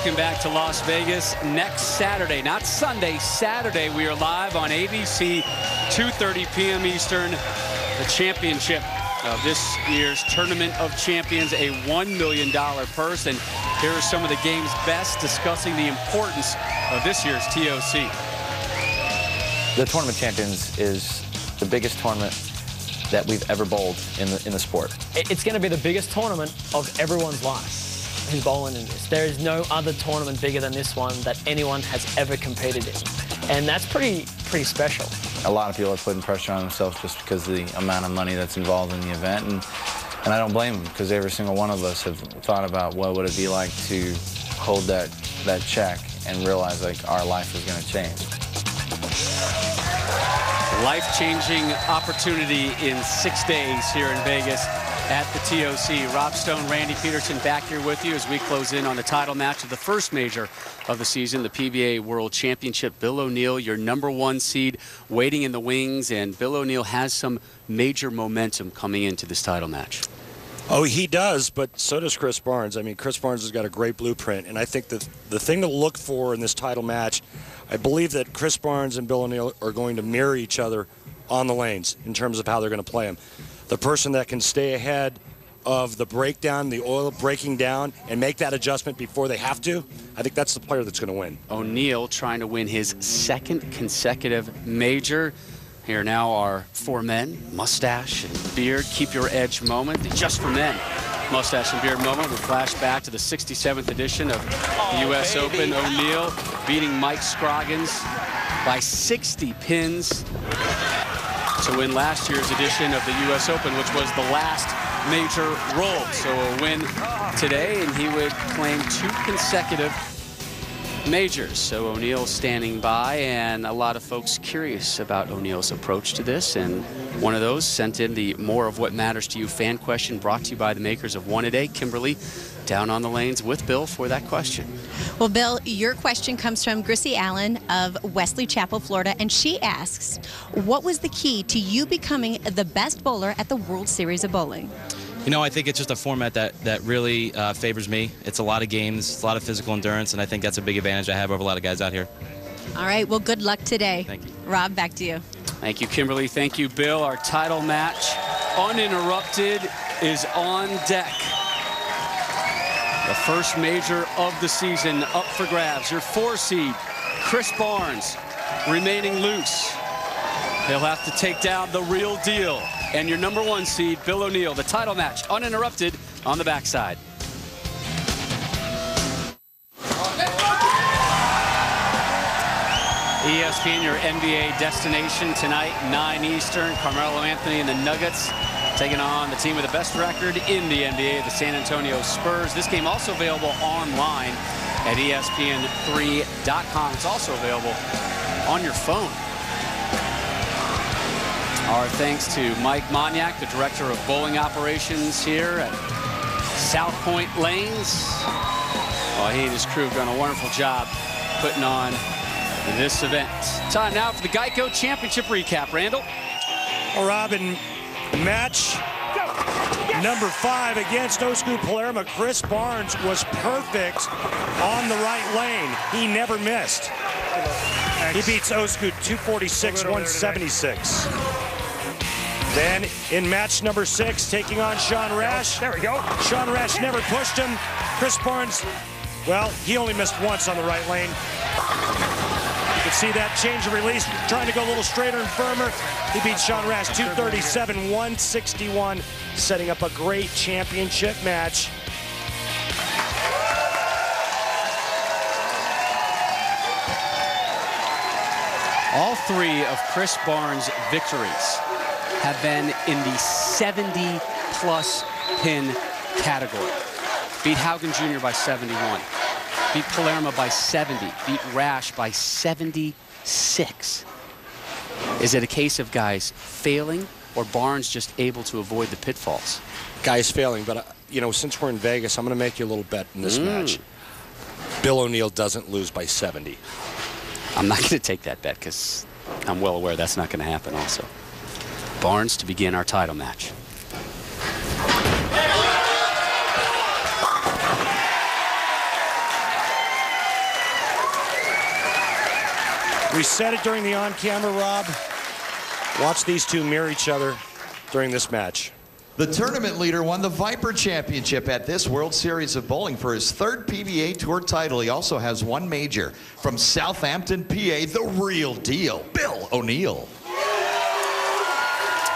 Welcome back to Las Vegas. Next Saturday, not Sunday, Saturday, we are live on ABC, 2:30 p.m. Eastern. The championship of this year's Tournament of Champions, a $1 million purse. And here are some of the game's best discussing the importance of this year's TOC. The Tournament of Champions is the biggest tournament that we've ever bowled in the sport. It's going to be the biggest tournament of everyone's life who's bowling in this. There is no other tournament bigger than this one that anyone has ever competed in. And that's pretty special. A lot of people are putting pressure on themselves just because of the amount of money that's involved in the event. And I don't blame them, because every single one of us have thought about what would it be like to hold that check and realize like our life is going to change. Life-changing opportunity in 6 days here in Vegas at the TOC. Rob Stone, Randy Peterson back here with you as we close in on the title match of the first major of the season, the PBA World Championship. Bill O'Neill, your #1 seed, waiting in the wings, and Bill O'Neill has some major momentum coming into this title match. Oh, he does, but so does Chris Barnes. I mean, Chris Barnes has got a great blueprint, and I think that the thing to look for in this title match, I believe that Chris Barnes and Bill O'Neill are going to mirror each other on the lanes in terms of how they're going to play them. The person that can stay ahead of the breakdown, the oil breaking down, and make that adjustment before they have to, I think that's the player that's going to win. O'Neill trying to win his second consecutive major. Here now are 4 men, mustache and beard, keep your edge moment, just for men. Mustache and beard moment. We flash back to the 67th edition of the U.S. Open. O'Neill beating Mike Scroggins by 60 pins to win last year's edition of the U.S. Open, which was the last major roll. So a win today, and he would claim 2 consecutive majors. So O'Neill standing by, and a lot of folks curious about O'Neill's approach to this. And one of those sent in the More of What Matters to You fan question, brought to you by the makers of One A Day. Kimberly down on the lanes with Bill for that question. Well, Bill, your question comes from Grissy Allen of Wesley Chapel, Florida, and she asks, what was the key to you becoming the best bowler at the World Series of Bowling? You know, I think it's just a format that really favors me. It's a lot of games, it's a lot of physical endurance, and I think that's a big advantage I have over a lot of guys out here. All right, well, good luck today. Thank you. Rob, back to you. Thank you, Kimberly. Thank you, Bill. Our title match, uninterrupted, is on deck. The first major of the season up for grabs. Your 4 seed, Chris Barnes, remaining loose. He'll have to take down the real deal. And your #1 seed, Bill O'Neill. The title match, uninterrupted, on the backside. ESPN, your NBA destination tonight, 9 Eastern. Carmelo Anthony and the Nuggets taking on the team with the best record in the NBA, the San Antonio Spurs. This game also available online at ESPN3.com. It's also available on your phone. Our thanks to Mike Moniak, the Director of Bowling Operations here at South Point Lanes. Well, he and his crew have done a wonderful job putting on this event. Time now for the Geico Championship recap. Randall? Well, Robin, match number 5 against Osgood Palermo. Chris Barnes was perfect on the right lane. He never missed. He beats Osgood 246-176. Then in match number 6, taking on Sean Rash. There we go. Sean Rash never pushed him. Chris Barnes, well, he only missed once on the right lane. You can see that change of release, trying to go a little straighter and firmer. He beats Sean Rash 237-161, setting up a great championship match. All 3 of Chris Barnes' victories have been in the 70-plus pin category. Beat Haugen Jr. by 71. Beat Palermo by 70. Beat Rash by 76. Is it a case of guys failing, or Barnes just able to avoid the pitfalls? Guys failing, but, you know, since we're in Vegas, I'm going to make you a little bet in this match. Bill O'Neill doesn't lose by 70. I'm not going to take that bet because I'm well aware that's not going to happen also. Barnes to begin our title match. We said it during the on-camera, Rob. Watch these two mirror each other during this match. The tournament leader won the Viper Championship at this World Series of Bowling for his 3rd PBA Tour title. He also has 1 major. From Southampton, PA, the real deal, Bill O'Neill.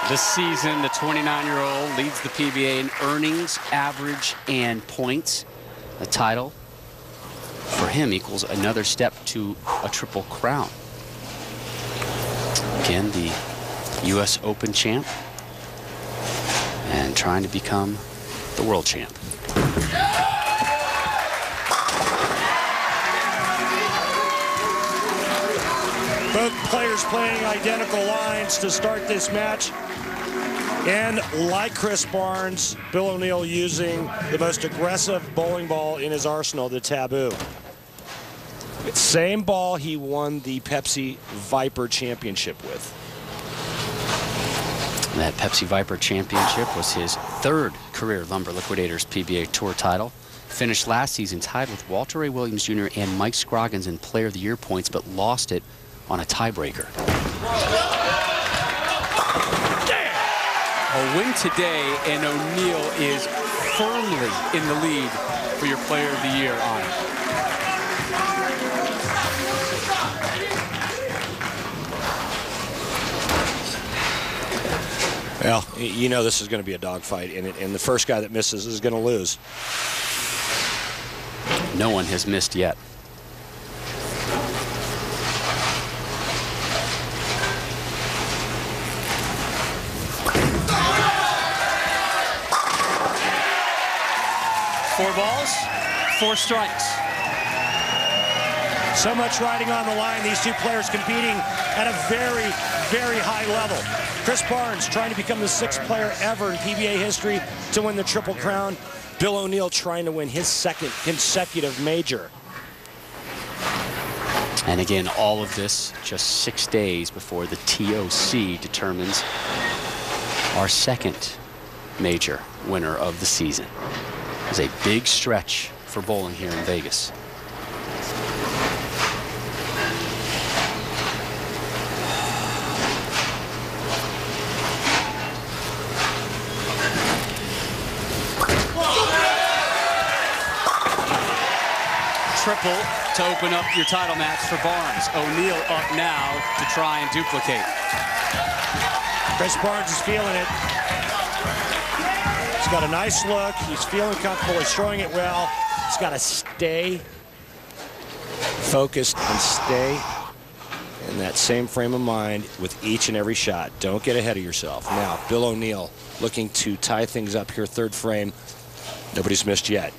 This season, the 29-year-old leads the PBA in earnings, average, and points. The title for him equals another step to a Triple Crown. Again, the U.S. Open champ and trying to become the world champ. Both players playing identical lines to start this match. And like Chris Barnes, Bill O'Neill using the most aggressive bowling ball in his arsenal, the Taboo. Same ball he won the Pepsi Viper Championship with. That Pepsi Viper Championship was his 3rd career Lumber Liquidators PBA Tour title. Finished last season tied with Walter Ray Williams Jr. and Mike Scroggins in Player of the Year points, but lost it on a tiebreaker. A win today, and O'Neill is firmly in the lead for your Player of the Year honor. Well, you know this is going to be a dogfight, and the first guy that misses is going to lose. No one has missed yet. Four balls, 4 strikes. So much riding on the line. These two players competing at a very, very high level. Chris Barnes trying to become the 6th player ever in PBA history to win the Triple Crown. Bill O'Neill trying to win his 2nd consecutive major. And again, all of this just 6 days before the TOC determines our 2nd major winner of the season. It's a big stretch for bowling here in Vegas. Triple to open up your title match for Barnes. O'Neill up now to try and duplicate. Chris Barnes is feeling it. He's got a nice look. He's feeling comfortable. He's throwing it well. He's got to stay focused and stay in that same frame of mind with each and every shot. Don't get ahead of yourself. Now, Bill O'Neill looking to tie things up here, 3rd frame. Nobody's missed yet.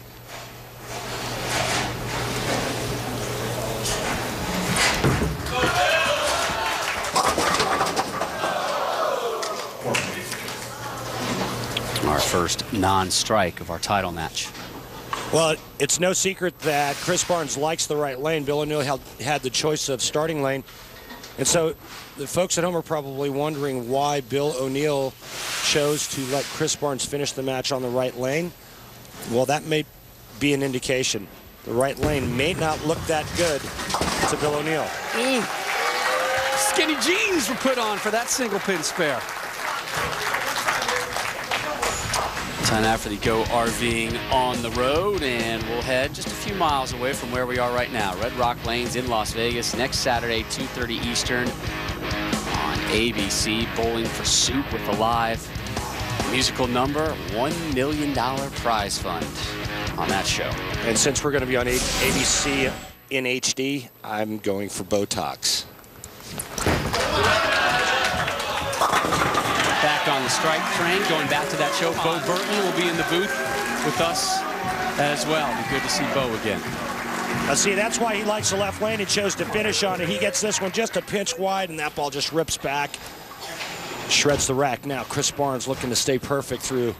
Our first non-strike of our title match. Well, it's no secret that Chris Barnes likes the right lane. Bill O'Neill had the choice of starting lane. And so the folks at home are probably wondering why Bill O'Neill chose to let Chris Barnes finish the match on the right lane. Well, that may be an indication. The right lane may not look that good to Bill O'Neill. Skinny jeans were put on for that single pin spare. Time now for the Go RVing on the road, and we'll head just a few miles away from where we are right now. Red Rock Lanes in Las Vegas next Saturday, 2:30 Eastern on ABC. Bowling for Soup with a live musical number, $1 million prize fund on that show. And since we're going to be on ABC in HD, I'm going for Botox. Back on the strike train, going back to that show. Bo Burton will be in the booth with us as well. Be good to see Bo again. Now see, that's why he likes the left lane. He chose to finish on it. He gets this one just a pinch wide, and that ball just rips back. Shreds the rack. Now Chris Barnes looking to stay perfect through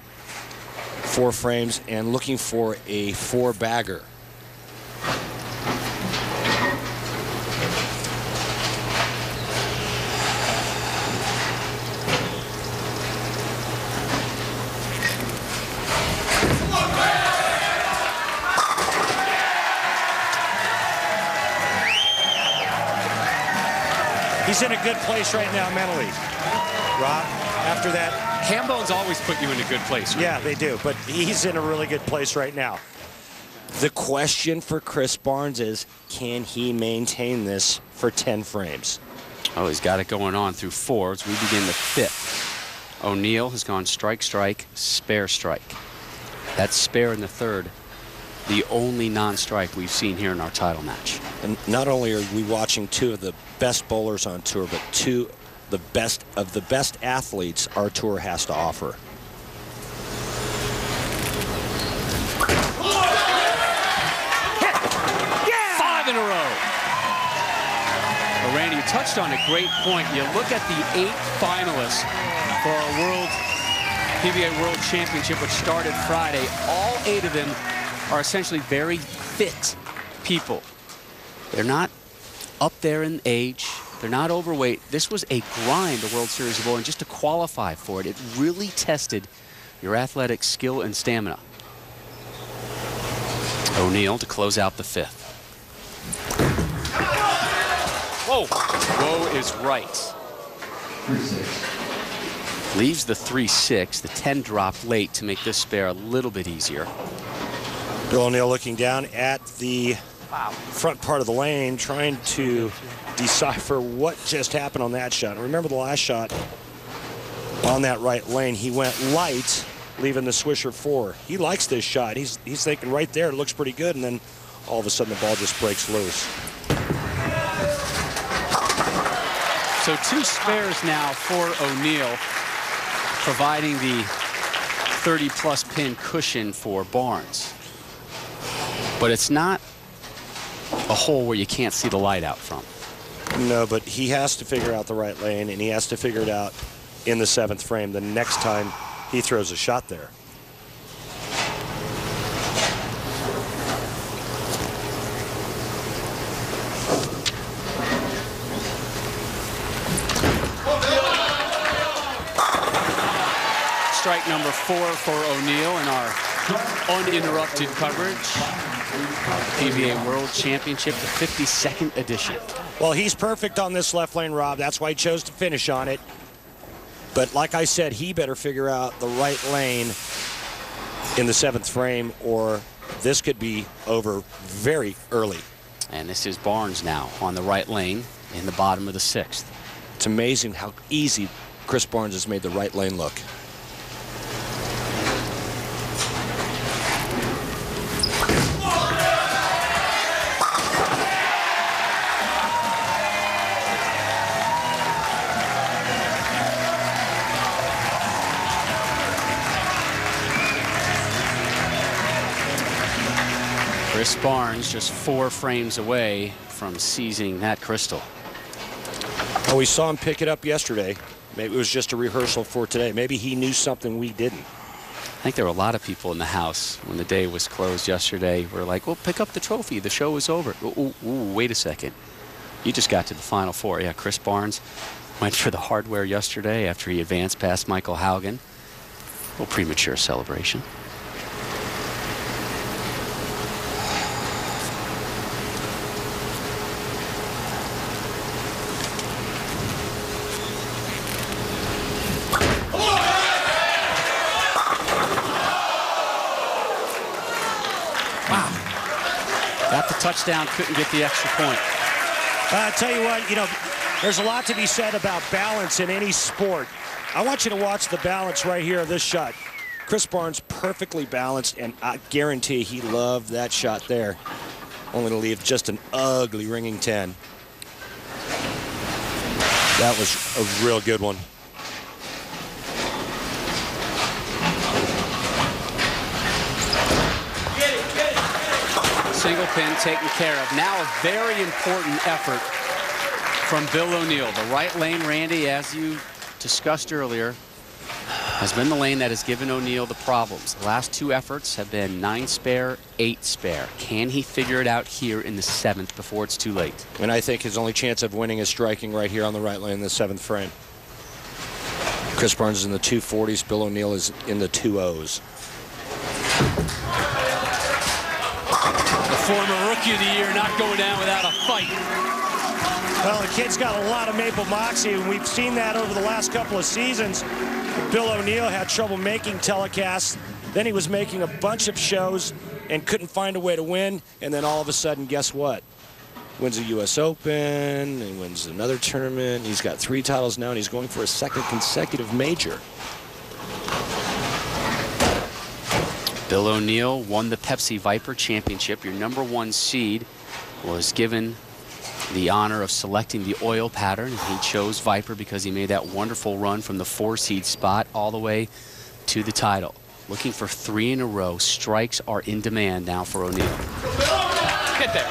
4 frames and looking for a 4-bagger. He's in a good place right now mentally. Rob, after that. Ham bones always put you in a good place. Right? Yeah, they do, but he's in a really good place right now. The question for Chris Barnes is, can he maintain this for 10 frames? Oh, he's got it going on through 4 as we begin the 5th. O'Neal has gone strike, strike, spare, strike. That spare in the 3rd, the only non-strike we've seen here in our title match. And not only are we watching 2 of the best bowlers on tour, but 2 the best of the best athletes our tour has to offer. Yeah! 5 in a row. Well, Randy, you touched on a great point. You look at the 8 finalists for our PBA World Championship, which started Friday. All 8 of them are essentially very fit people. They're not up there in age. They're not overweight. This was a grind, the World Series of Bowling, just to qualify for it. It really tested your athletic skill and stamina. O'Neal to close out the 5th. Whoa. Whoa is right. Leaves the 3-6. The 10 dropped late to make this spare a little bit easier. Bill O'Neal looking down at the front part of the lane, trying to decipher what just happened on that shot. Remember the last shot on that right lane, he went light, leaving the swisher 4. He likes this shot. He's thinking right there, it looks pretty good, and then all of a sudden the ball just breaks loose. So 2 spares now for O'Neal, providing the 30-plus pin cushion for Barnes. But it's not a hole where you can't see the light out from. No, but he has to figure out the right lane, and he has to figure it out in the 7th frame the next time he throws a shot there. Strike number 4 for O'Neal in our uninterrupted coverage. PBA World Championship, the 52nd edition. Well, he's perfect on this left lane, Rob. That's why he chose to finish on it. But like I said, he better figure out the right lane in the 7th frame, or this could be over very early. And this is Barnes now on the right lane in the bottom of the 6th. It's amazing how easy Chris Barnes has made the right lane look. Chris Barnes just 4 frames away from seizing that crystal. Oh, we saw him pick it up yesterday. Maybe it was just a rehearsal for today. Maybe he knew something we didn't. I think there were a lot of people in the house when the day was closed yesterday. We're like, well, pick up the trophy. The show is over. Ooh, wait a second. You just got to the Final 4. Yeah, Chris Barnes went for the hardware yesterday after he advanced past Michael Haugen. A little premature celebration. Touchdown, couldn't get the extra point. I tell you what, there's a lot to be said about balance in any sport. I want you to watch the balance right here of this shot. Chris Barnes perfectly balanced, and I guarantee he loved that shot there. Only to leave just an ugly ringing 10. That was a real good one. Single pin taken care of. Now a very important effort from Bill O'Neal. The right lane, Randy, as you discussed earlier, has been the lane that has given O'Neal the problems. The last 2 efforts have been 9 spare, 8 spare. Can he figure it out here in the 7th before it's too late? And I think his only chance of winning is striking right here on the right lane in the 7th frame. Chris Barnes is in the 240s. Bill O'Neal is in the 2-0s. The former Rookie of the Year not going down without a fight. Well, the kid's got a lot of maple moxie, and we've seen that over the last couple of seasons. Bill O'Neill had trouble making telecasts. Then he was making a bunch of shows and couldn't find a way to win. And then all of a sudden, guess what? Wins the U.S. Open, he wins another tournament. He's got 3 titles now, and he's going for a 2nd consecutive major. Bill O'Neill won the Pepsi Viper Championship. Your #1 seed was given the honor of selecting the oil pattern. He chose Viper because he made that wonderful run from the 4-seed spot all the way to the title. Looking for 3 in a row. Strikes are in demand now for O'Neill. Get there.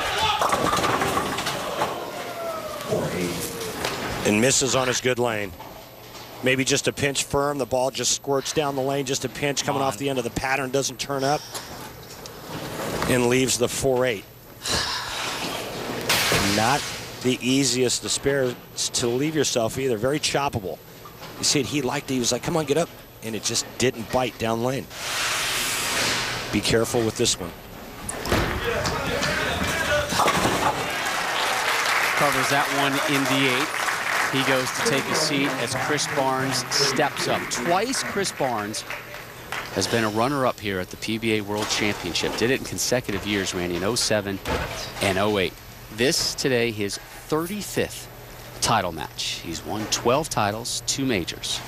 And misses on his good lane. Maybe just a pinch firm. The ball just squirts down the lane. Just a pinch coming off the end of the pattern. Doesn't turn up. And leaves the 4-8. Not the easiest to spare to leave yourself either. Very choppable. You see it, he liked it. He was like, come on, get up. And it just didn't bite down lane. Be careful with this one. Covers that one in the 8th. He goes to take a seat as Chris Barnes steps up. Twice Chris Barnes has been a runner-up here at the PBA World Championship. Did it in consecutive years, Randy, in 07 and 08. This today, his 35th title match. He's won 12 titles, 2 majors.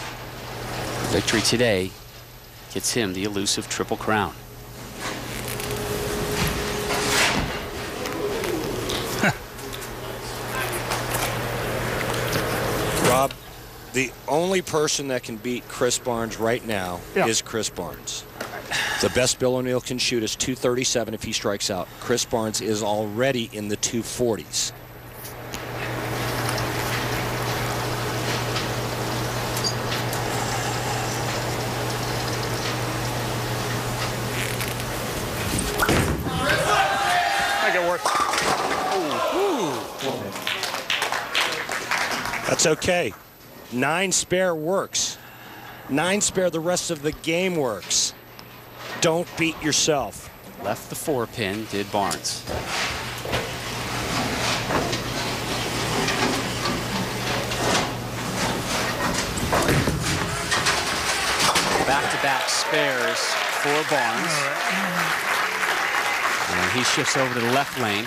Victory today gets him the elusive Triple Crown. Rob, the only person that can beat Chris Barnes right now is Chris Barnes. The best Bill O'Neill can shoot is 237 if he strikes out. Chris Barnes is already in the 240s. Make it work. That's okay. 9 spare works. 9 spare, the rest of the game works. Don't beat yourself. Left the 4-pin, did Barnes. Back-to-back spares for Barnes. And he shifts over to the left lane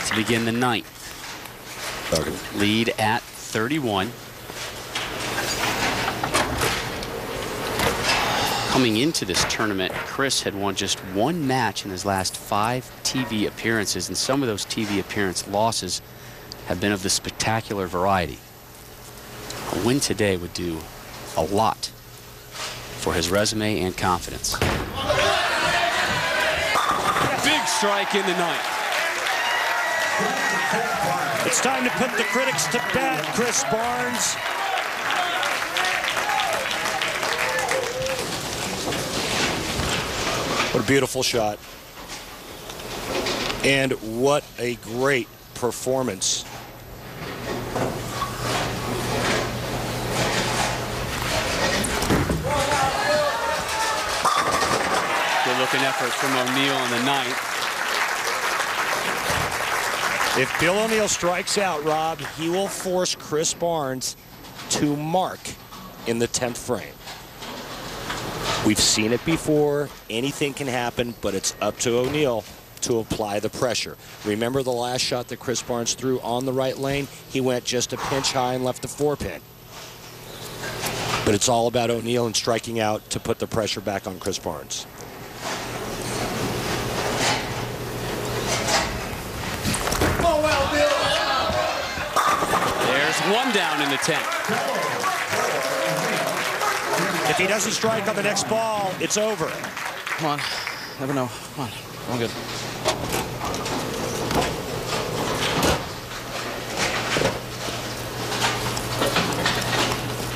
to begin the 9th. Lead at 31. Coming into this tournament, Chris had won just 1 match in his last 5 TV appearances, and some of those TV appearance losses have been of the spectacular variety. A win today would do a lot for his resume and confidence. Big strike in the 9th. It's time to put the critics to bed, Chris Barnes. What a beautiful shot. And what a great performance. Good looking effort from O'Neill in the 9th. If Bill O'Neill strikes out, Rob, he will force Chris Barnes to mark in the 10th frame. We've seen it before. Anything can happen, but it's up to O'Neill to apply the pressure. Remember the last shot that Chris Barnes threw on the right lane? He went just a pinch high and left the 4-pin. But it's all about O'Neill and striking out to put the pressure back on Chris Barnes. There's 1 down in the 10th. If he doesn't strike on the next ball, it's over. Come on. Never know. Come on. I'm good.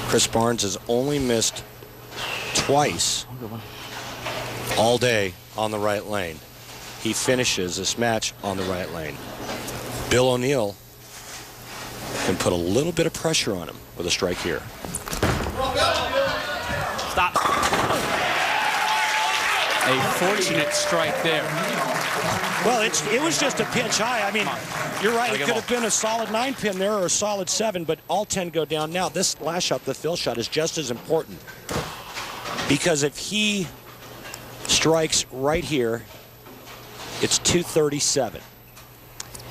Chris Barnes has only missed twice all day on the right lane. He finishes this match on the right lane. Bill O'Neill can put a little bit of pressure on him with a strike here. Stop. A fortunate strike there. Well, it was just a pinch high. I mean, you're right. It could have been a solid 9-pin there or a solid 7, but all 10 go down. Now, this last shot, the fill shot, is just as important because if he strikes right here, it's 237.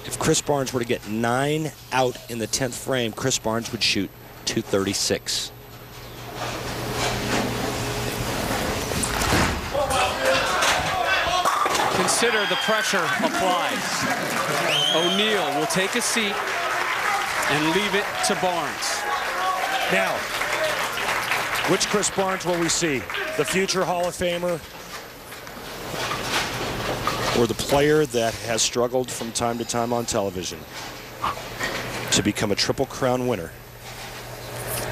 If Chris Barnes were to get 9 out in the 10th frame, Chris Barnes would shoot 236. Consider the pressure applied. O'Neal will take a seat and leave it to Barnes. Now, which Chris Barnes will we see? The future Hall of Famer or the player that has struggled from time to time on television to become a Triple Crown winner?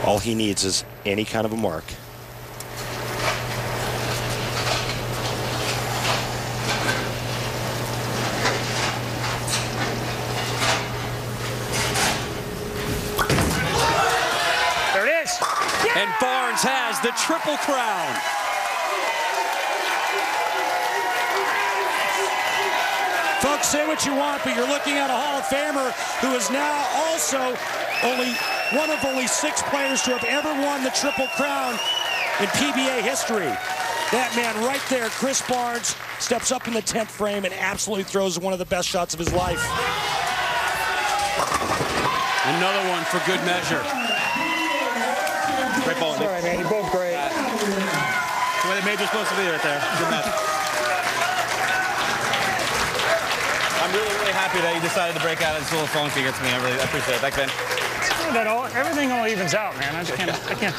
All he needs is any kind of a mark. And Barnes has the Triple Crown. Folks, say what you want, but you're looking at a Hall of Famer who is now also one of only 6 players to have ever won the Triple Crown in PBA history. That man right there, Chris Barnes, steps up in the 10th frame and absolutely throws one of the best shots of his life. Another one for good measure. Great ball, Nick. Sorry, man. You're both great. The way the major's supposed to be right there. Good match. I'm really happy that you decided to break out of this little funky against me. I really appreciate it. Thanks, man. Everything all evens out, man. I can't.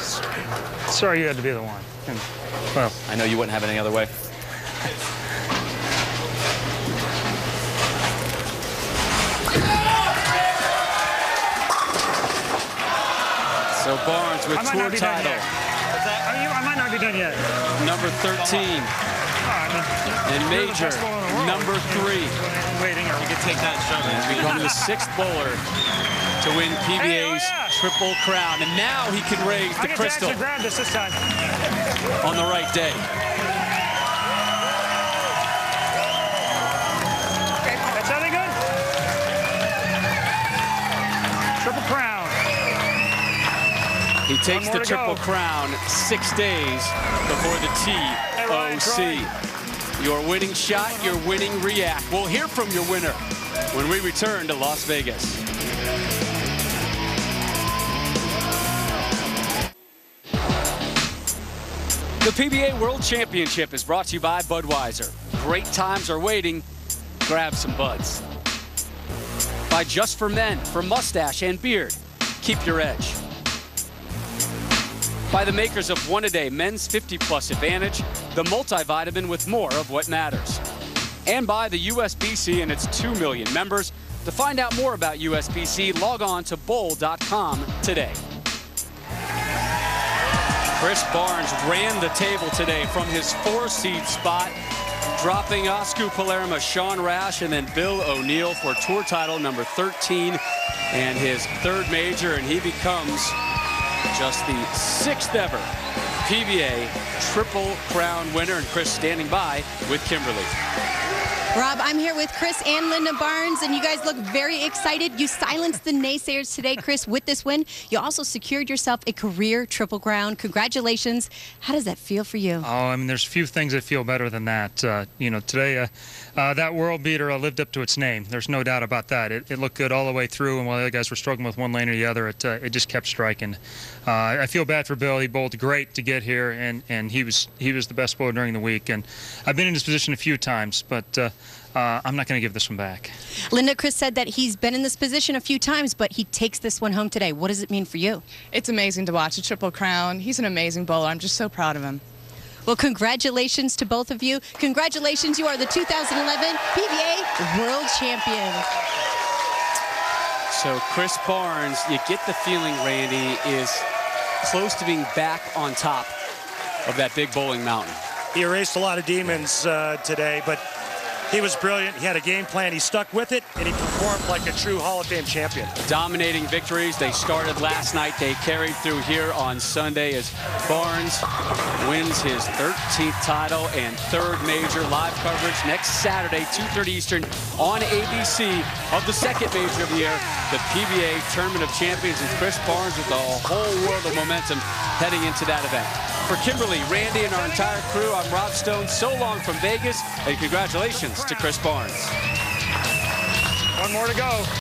Sorry you had to be the one. Well, I know you wouldn't have it any other way. So Barnes with tour title. I might not be done yet. Number 13. And major, number 3. Waiting. You can take that shot, man. Become the 6th bowler to win PBA's Triple Crown. And now he can raise the crystal Grab this time. on the right day. That sounding good? Triple Crown. He takes the Triple Crown 6 days before the TOC. Your winning shot, your winning react. We'll hear from your winner when we return to Las Vegas. The PBA World Championship is brought to you by Budweiser. Great times are waiting. Grab some buds. By Just for Men, for mustache and beard. Keep your edge. By the makers of One A Day Men's 50+ Advantage, the multivitamin with more of what matters. And by the USBC and its 2 million members. To find out more about USBC, log on to bowl.com today. Chris Barnes ran the table today from his 4-seed spot, dropping Oscar Palermo, Sean Rash, and then Bill O'Neal for tour title number 13 and his 3rd major, and he becomes just the 6th ever PBA Triple Crown winner. And Chris standing by with Kimberly. Rob, I'm here with Chris and Linda Barnes, and you guys look very excited. You silenced the naysayers today, Chris, with this win. You also secured yourself a career Triple Crown. Congratulations. How does that feel for you? Oh, I mean, there's few things that feel better than that. You know, today, that world beater lived up to its name. There's no doubt about that. It looked good all the way through, and while the other guys were struggling with one lane or the other, it just kept striking. I feel bad for Bill. He bowled great to get here, and he was the best bowler during the week. And I've been in this position a few times, but I'm not going to give this one back. Linda, Chris said that he's been in this position a few times, but he takes this one home today. What does it mean for you? It's amazing to watch a Triple Crown. He's an amazing bowler. I'm just so proud of him. Well, congratulations to both of you. Congratulations, you are the 2011 PBA World Champion. So Chris Barnes, you get the feeling, Randy, is close to being back on top of that big bowling mountain. He erased a lot of demons today, but He was brilliant. He had a game plan. He stuck with it, and he performed like a true Hall of Fame champion. Dominating victories. They started last night. They carried through here on Sunday as Barnes wins his 13th title and third major. Live coverage next Saturday, 2:30 Eastern on ABC of the second major of the year, the PBA Tournament of Champions, and Chris Barnes with the whole world of momentum heading into that event. For Kimberly, Randy, and our entire crew, I'm Rob Stone. So long from Vegas, and congratulations to Chris Barnes. One more to go.